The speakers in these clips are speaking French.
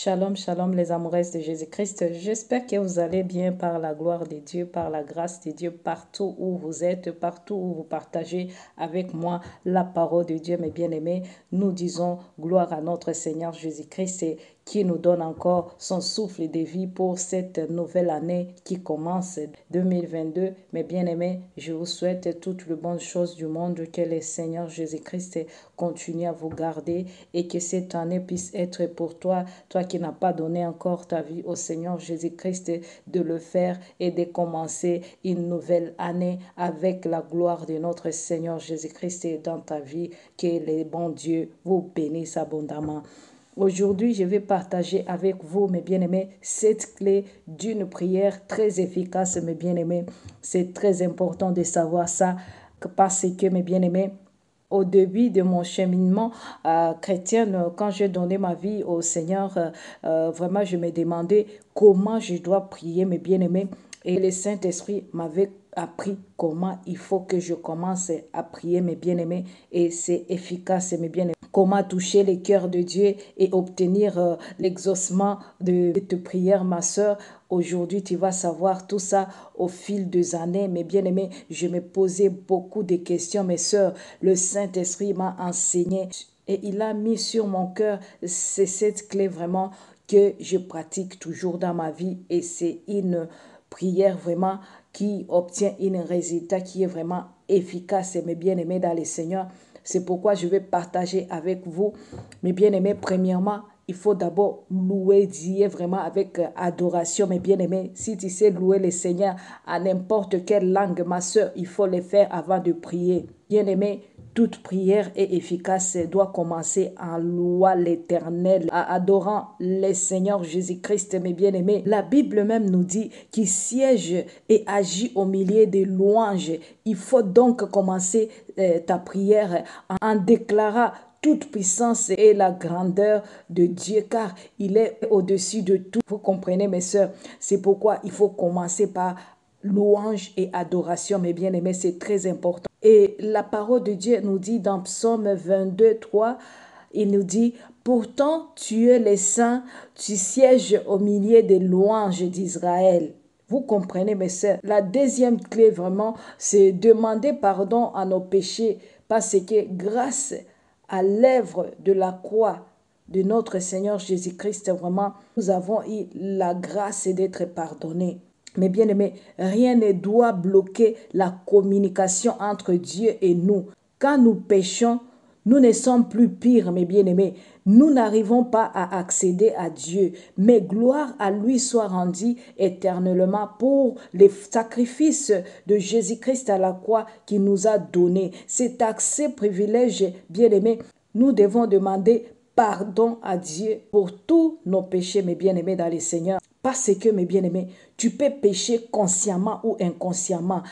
Shalom, shalom les amoureuses de Jésus-Christ. J'espère que vous allez bien par la gloire de Dieu, par la grâce de Dieu, partout où vous êtes, partout où vous partagez avec moi la parole de Dieu, mes bien-aimés. Nous disons gloire à notre Seigneur Jésus-Christ qui nous donne encore son souffle de vie pour cette nouvelle année qui commence 2022. Mes bien-aimés, je vous souhaite toutes les bonnes choses du monde, que le Seigneur Jésus-Christ continue à vous garder et que cette année puisse être pour toi, toi qui n'as pas donné encore ta vie au Seigneur Jésus-Christ, de le faire et de commencer une nouvelle année avec la gloire de notre Seigneur Jésus-Christ dans ta vie. Que le bon Dieu vous bénisse abondamment. Aujourd'hui, je vais partager avec vous, mes bien-aimés, cette clé d'une prière très efficace, mes bien-aimés. C'est très important de savoir ça parce que, mes bien-aimés, au début de mon cheminement chrétien, quand j'ai donné ma vie au Seigneur, vraiment, je me demandais comment je dois prier, mes bien-aimés. Et le Saint-Esprit m'avait appris comment il faut que je commence à prier, mes bien-aimés. Et c'est efficace, mes bien-aimés. Comment toucher les cœurs de Dieu et obtenir l'exaucement de tes prières, ma soeur. Aujourd'hui, tu vas savoir tout ça au fil des années. Mes bien-aimés, je me posais beaucoup de questions, mes soeurs. Le Saint-Esprit m'a enseigné et il a mis sur mon cœur, c'est cette clé vraiment que je pratique toujours dans ma vie. Et c'est une prière vraiment qui obtient un résultat qui est vraiment efficace, mes bien-aimés dans le Seigneur. C'est pourquoi je vais partager avec vous, mes bien-aimés. Premièrement, il faut d'abord louer Dieu vraiment avec adoration, mes bien-aimés. Si tu sais louer le Seigneur à n'importe quelle langue, ma soeur, il faut le faire avant de prier. Bien-aimés, toute prière est efficace doit commencer en louant l'Éternel, en adorant le Seigneur Jésus-Christ, mes bien-aimés. La Bible même nous dit qu'il siège et agit au milieu des louanges. Il faut donc commencer ta prière en déclarant toute puissance et la grandeur de Dieu, car il est au-dessus de tout. Vous comprenez, mes sœurs? C'est pourquoi il faut commencer par louange et adoration, mes bien-aimés, c'est très important. Et la parole de Dieu nous dit dans Psaume 22, 3, il nous dit, pourtant tu es le saint, tu sièges au milieu des louanges d'Israël. Vous comprenez, mes sœurs? La deuxième clé vraiment, c'est demander pardon à nos péchés, parce que grâce à l'œuvre de la croix de notre Seigneur Jésus-Christ, vraiment, nous avons eu la grâce d'être pardonnés. Mais bien aimés, rien ne doit bloquer la communication entre Dieu et nous. Quand nous péchons, nous ne sommes plus pires, mes bien-aimés. Nous n'arrivons pas à accéder à Dieu, mais gloire à lui soit rendue éternellement pour les sacrifices de Jésus-Christ à la croix qui nous a donné. Cet accès privilège, bien-aimés, nous devons demander pardon à Dieu pour tous nos péchés, mes bien-aimés dans le Seigneur. Parce que, mes bien-aimés, tu peux pécher consciemment ou inconsciemment.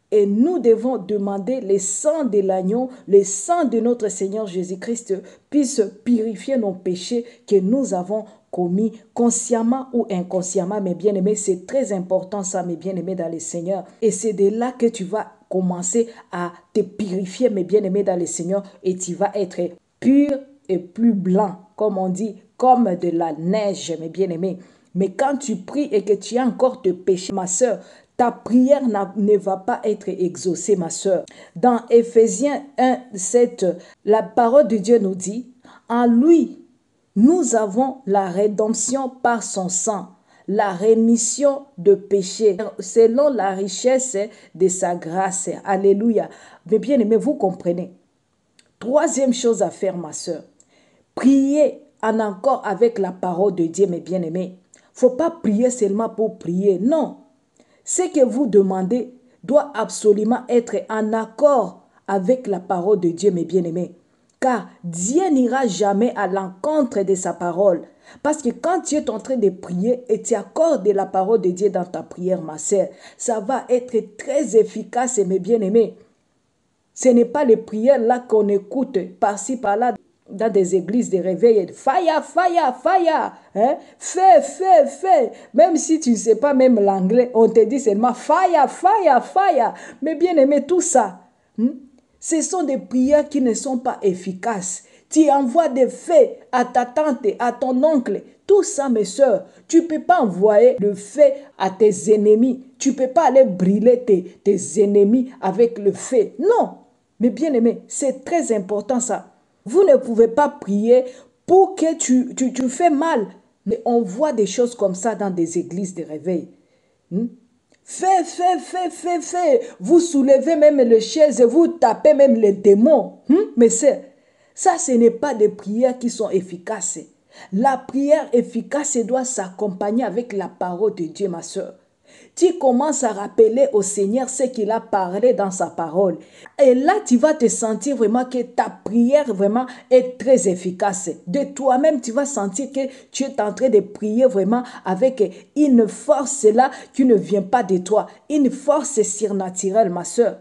Et nous devons demander le sang de l'agneau, le sang de notre Seigneur Jésus-Christ puisse purifier nos péchés que nous avons commis consciemment ou inconsciemment. Mes bien-aimés, c'est très important ça, mes bien-aimés dans le Seigneur. Et c'est de là que tu vas commencer à te purifier, mes bien-aimés dans le Seigneur, et tu vas être pur et plus blanc, comme on dit, comme de la neige, mes bien-aimés. Mais quand tu pries et que tu as encore de péché, ma soeur, ta prière ne va pas être exaucée, ma soeur. Dans Éphésiens 1, 7, la parole de Dieu nous dit, en lui, nous avons la rédemption par son sang, la rémission de péché, selon la richesse de sa grâce. Alléluia. Mais bien aimé, vous comprenez. Troisième chose à faire, ma soeur, prier en accord avec la parole de Dieu, mes bien-aimés. Il ne faut pas prier seulement pour prier, non. Ce que vous demandez doit absolument être en accord avec la parole de Dieu, mes bien-aimés. Car Dieu n'ira jamais à l'encontre de sa parole. Parce que quand tu es en train de prier et tu accordes la parole de Dieu dans ta prière, ma sœur, ça va être très efficace, mes bien-aimés. Ce n'est pas les prières là qu'on écoute par-ci, par-là, dans des églises de réveil. Fire, fire, fire. Hein? Fais, fais, fais. Même si tu ne sais pas même l'anglais, on te dit seulement fire, fire, fire. Mais bien aimé, tout ça, ce sont des prières qui ne sont pas efficaces. Tu envoies des faits à ta tante, à ton oncle. Tout ça, mes sœurs, tu ne peux pas envoyer le feu à tes ennemis. Tu ne peux pas aller brûler tes ennemis avec le feu. Non, mais bien aimé, c'est très important ça. Vous ne pouvez pas prier pour que tu fais mal. Mais on voit des choses comme ça dans des églises de réveil. Fais. Vous soulevez même les chaises et vous tapez même les démons. Mais ça, ce n'est pas des prières qui sont efficaces. La prière efficace doit s'accompagner avec la parole de Dieu, ma soeur. Tu commences à rappeler au Seigneur ce qu'il a parlé dans sa parole. Et là, tu vas te sentir vraiment que ta prière vraiment est très efficace. De toi-même, tu vas sentir que tu es en train de prier vraiment avec une force là qui ne vient pas de toi. Une force surnaturelle, ma soeur.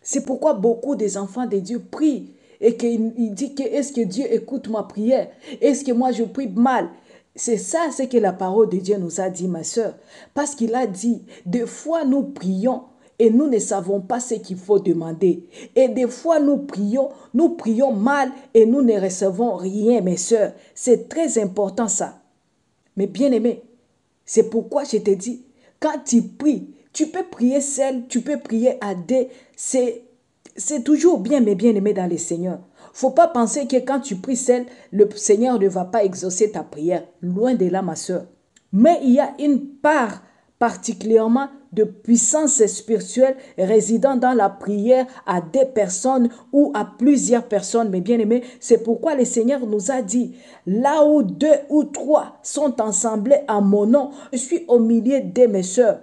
C'est pourquoi beaucoup des enfants de Dieu prient. Et qu'il dit que est-ce que Dieu écoute ma prière? Est-ce que moi je prie mal? C'est ça ce que la parole de Dieu nous a dit, ma soeur. Parce qu'il a dit, des fois nous prions et nous ne savons pas ce qu'il faut demander. Et des fois nous prions mal et nous ne recevons rien, mes soeurs. C'est très important ça. Mais bien aimé, c'est pourquoi je te dis, quand tu pries, tu peux prier seul, tu peux prier à deux. C'est toujours bien, mais bien aimé dans le Seigneur. Faut pas penser que quand tu pries seul, le Seigneur ne va pas exaucer ta prière. Loin de là, ma soeur. Mais il y a une part particulièrement de puissance spirituelle résidant dans la prière à des personnes ou à plusieurs personnes. Mais bien aimé, c'est pourquoi le Seigneur nous a dit, là où 2 ou 3 sont ensemblés à mon nom, je suis au milieu de mes soeurs.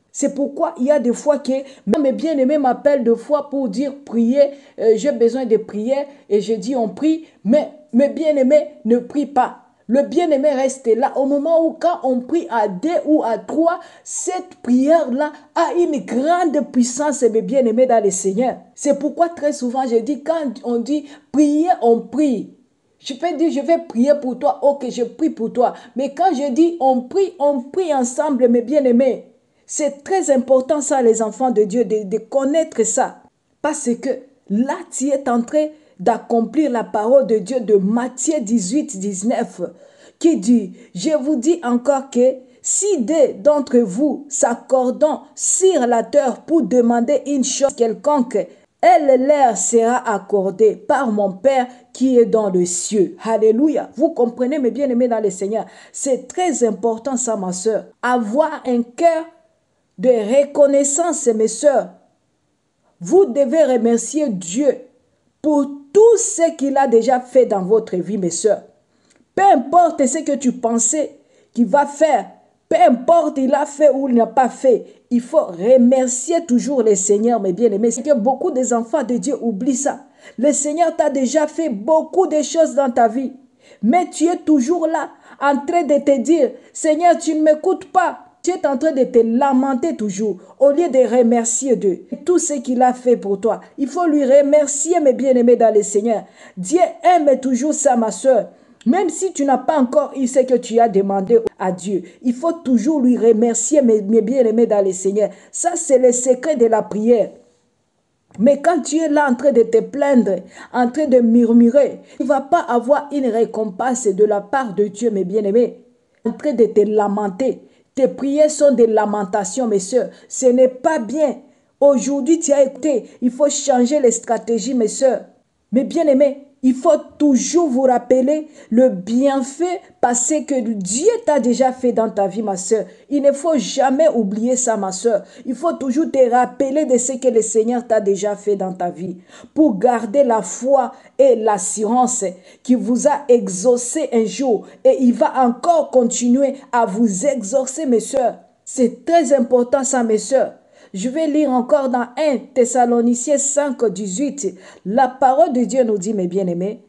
C'est pourquoi il y a des fois que mes bien-aimés m'appellent deux fois pour dire prier, j'ai besoin de prier et je dis on prie, mais mes bien-aimés ne prient pas. Le bien-aimé reste là. Au moment où quand on prie à 2 ou à 3, cette prière-là a une grande puissance, mes bien-aimés dans le Seigneur. C'est pourquoi très souvent je dis, quand on dit prier, on prie. Je peux dire, je vais prier pour toi, ok, je prie pour toi. Mais quand je dis on prie ensemble, mes bien-aimés. C'est très important ça, les enfants de Dieu, de connaître ça. Parce que là, tu es en train d'accomplir la parole de Dieu de Matthieu 18, 19, qui dit, je vous dis encore que si 2 d'entre vous s'accordent sur la terre pour demander une chose quelconque, elle leur sera accordée par mon Père qui est dans le cieux. Alléluia. Vous comprenez, mes bien-aimés dans le Seigneur. C'est très important ça, ma soeur. Avoir un cœur de reconnaissance, mes soeurs. Vous devez remercier Dieu pour tout ce qu'il a déjà fait dans votre vie, mes soeurs. Peu importe ce que tu pensais qu'il va faire, peu importe il a fait ou il n'a pas fait, il faut remercier toujours le Seigneur, mes bien-aimés. C'est que beaucoup des enfants de Dieu oublient ça. Le Seigneur t'a déjà fait beaucoup de choses dans ta vie. Mais tu es toujours là, en train de te dire, Seigneur, tu ne m'écoutes pas. Tu es en train de te lamenter toujours, au lieu de remercier Dieu. Tout ce qu'il a fait pour toi, il faut lui remercier, mes bien-aimés dans le Seigneur. Dieu aime toujours ça, ma soeur. Même si tu n'as pas encore eu ce que tu as demandé à Dieu, il faut toujours lui remercier, mes bien-aimés dans le Seigneur. Ça, c'est le secret de la prière. Mais quand tu es là en train de te plaindre, en train de murmurer, tu ne vas pas avoir une récompense de la part de Dieu, mes bien-aimés. En train de te lamenter. Tes prières sont des lamentations, mes soeurs. Ce n'est pas bien. Aujourd'hui, tu as écouté. Il faut changer les stratégies, mes soeurs. Mais bien-aimés, il faut toujours vous rappeler le bienfait passé que Dieu t'a déjà fait dans ta vie, ma soeur. Il ne faut jamais oublier ça, ma soeur. Il faut toujours te rappeler de ce que le Seigneur t'a déjà fait dans ta vie pour garder la foi et l'assurance qui vous a exaucé un jour et il va encore continuer à vous exaucer, mes soeurs. C'est très important ça, mes soeurs. Je vais lire encore dans 1 Thessaloniciens 5, 18. La parole de Dieu nous dit, mes bien-aimés,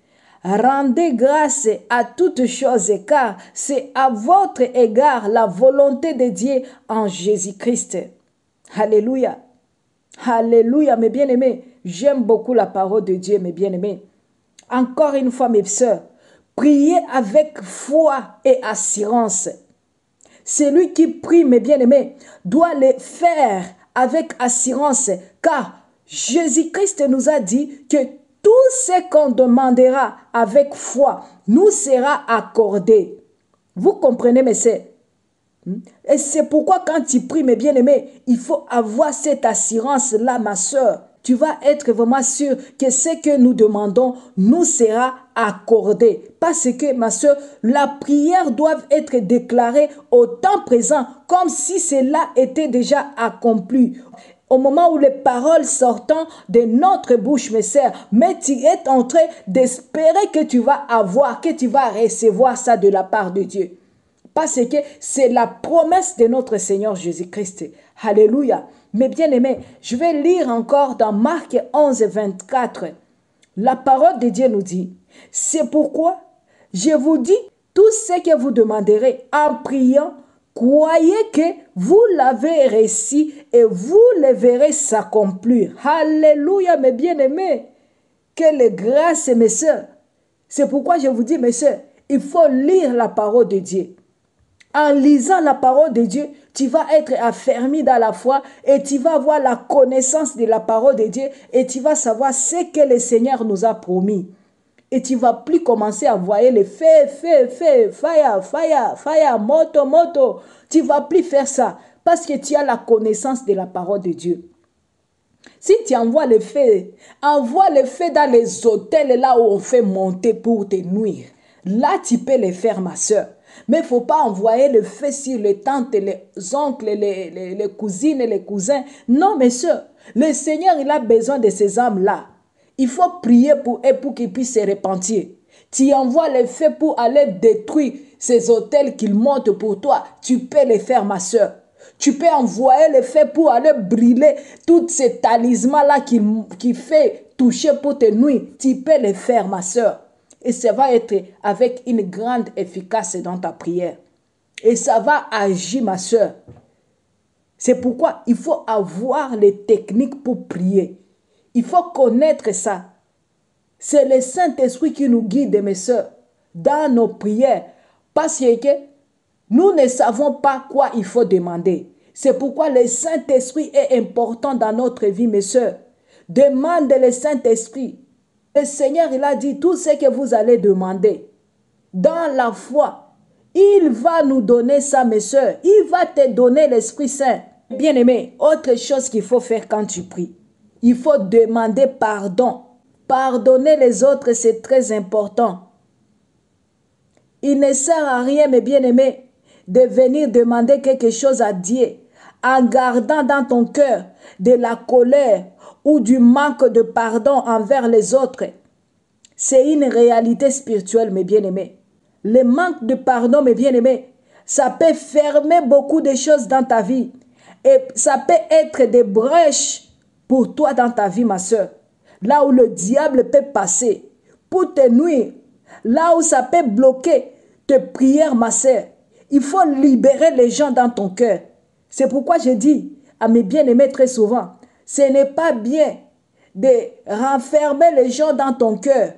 rendez grâce à toutes choses, car c'est à votre égard la volonté de Dieu en Jésus-Christ. Alléluia. Alléluia, mes bien-aimés. J'aime beaucoup la parole de Dieu, mes bien-aimés. Encore une fois, mes sœurs, priez avec foi et assurance. Celui qui prie, mes bien-aimés, doit le faire avec assurance, car Jésus-Christ nous a dit que tout ce qu'on demandera avec foi nous sera accordé. Vous comprenez, mes sœurs? Et c'est pourquoi quand tu pries, mes bien-aimés, il faut avoir cette assurance-là, ma soeur. Tu vas être vraiment sûr que ce que nous demandons nous sera accordé. Parce que, ma soeur, la prière doit être déclarée au temps présent, comme si cela était déjà accompli. Au moment où les paroles sortant de notre bouche, mes sœurs, mais tu es en train d'espérer que tu vas avoir, que tu vas recevoir ça de la part de Dieu. Parce que c'est la promesse de notre Seigneur Jésus-Christ. Alléluia. Mais bien aimé, je vais lire encore dans Marc 11, 24. La parole de Dieu nous dit, c'est pourquoi je vous dis, tout ce que vous demanderez en priant, croyez que vous l'avez reçu et vous le verrez s'accomplir. Alléluia, mes bien-aimés. Quelle grâce, mes soeurs. C'est pourquoi je vous dis, mes soeurs, il faut lire la parole de Dieu. En lisant la parole de Dieu, tu vas être affermi dans la foi et tu vas avoir la connaissance de la parole de Dieu et tu vas savoir ce que le Seigneur nous a promis. Et tu ne vas plus commencer à voir les feu, fire, moto. Tu ne vas plus faire ça parce que tu as la connaissance de la parole de Dieu. Si tu envoies le feu, envoie le feu dans les hôtels là où on fait monter pour te nuire. Là, tu peux le faire, ma soeur. Mais il ne faut pas envoyer le feu sur les tantes, les oncles, les cousines, les cousins. Non, mes soeurs, le Seigneur, il a besoin de ces âmes-là. Il faut prier pour eux pour qu'ils puissent se repentir. Tu envoies le feu pour aller détruire ces hôtels qu'ils montent pour toi. Tu peux le faire, ma soeur. Tu peux envoyer le feu pour aller brûler tous ces talismans-là qui fait toucher pour te nuire. Tu peux le faire, ma soeur. Et ça va être avec une grande efficacité dans ta prière. Et ça va agir, ma soeur. C'est pourquoi il faut avoir les techniques pour prier. Il faut connaître ça. C'est le Saint-Esprit qui nous guide, mes soeurs, dans nos prières. Parce que nous ne savons pas quoi il faut demander. C'est pourquoi le Saint-Esprit est important dans notre vie, mes soeurs. Demande le Saint-Esprit. Le Seigneur, il a dit tout ce que vous allez demander. Dans la foi, il va nous donner ça, mes soeurs. Il va te donner l'Esprit Saint. Bien-aimé, autre chose qu'il faut faire quand tu pries. Il faut demander pardon. Pardonner les autres, c'est très important. Il ne sert à rien, mes bien-aimés, de venir demander quelque chose à Dieu en gardant dans ton cœur de la colère ou du manque de pardon envers les autres. C'est une réalité spirituelle, mes bien-aimés. Le manque de pardon, mes bien-aimés, ça peut fermer beaucoup de choses dans ta vie. Et ça peut être des brèches pour toi dans ta vie, ma soeur. Là où le diable peut passer pour te nuire. Là où ça peut bloquer tes prières, ma soeur. Il faut libérer les gens dans ton cœur. C'est pourquoi je dis à mes bien-aimés très souvent, ce n'est pas bien de renfermer les gens dans ton cœur.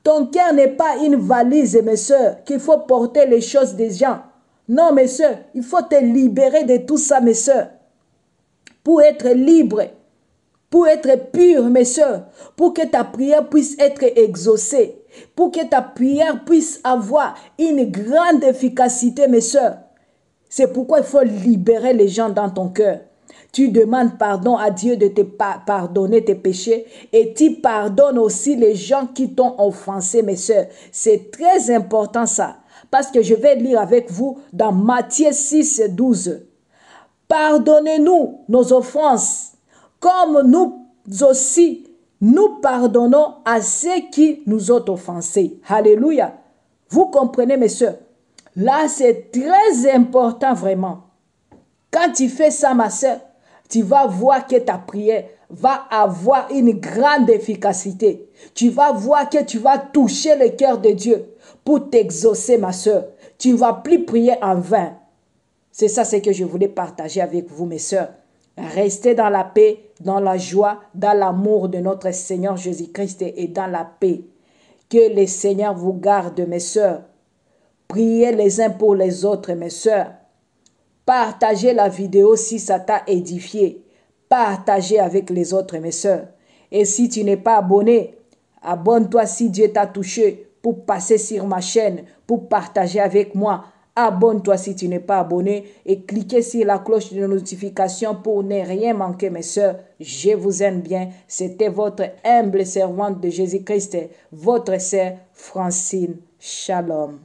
Ton cœur n'est pas une valise, mes soeurs, qu'il faut porter les choses des gens. Non, mes soeurs, il faut te libérer de tout ça, mes soeurs. Pour être libre, pour être pur, mes soeurs, pour que ta prière puisse être exaucée, pour que ta prière puisse avoir une grande efficacité, mes soeurs. C'est pourquoi il faut libérer les gens dans ton cœur. Tu demandes pardon à Dieu de te pardonner tes péchés et tu pardonnes aussi les gens qui t'ont offensé, mes soeurs. C'est très important ça, parce que je vais lire avec vous dans Matthieu 6, 12. Pardonnez-nous nos offenses, comme nous aussi, nous pardonnons à ceux qui nous ont offensés. Alléluia. Vous comprenez, mes soeurs? Là, c'est très important, vraiment. Quand tu fais ça, ma soeur, tu vas voir que ta prière va avoir une grande efficacité. Tu vas voir que tu vas toucher le cœur de Dieu pour t'exaucer, ma soeur. Tu ne vas plus prier en vain. C'est ça ce que je voulais partager avec vous, mes soeurs. Restez dans la paix, dans la joie, dans l'amour de notre Seigneur Jésus-Christ et dans la paix. Que le Seigneur vous garde, mes soeurs. Priez les uns pour les autres, mes soeurs. Partagez la vidéo si ça t'a édifié. Partagez avec les autres, mes soeurs. Et si tu n'es pas abonné, abonne-toi si Dieu t'a touché pour passer sur ma chaîne, pour partager avec moi Abonne-toi si tu n'es pas abonné et cliquez sur la cloche de notification pour ne rien manquer, mes sœurs. Je vous aime bien. C'était votre humble servante de Jésus-Christ, votre sœur Francine. Shalom.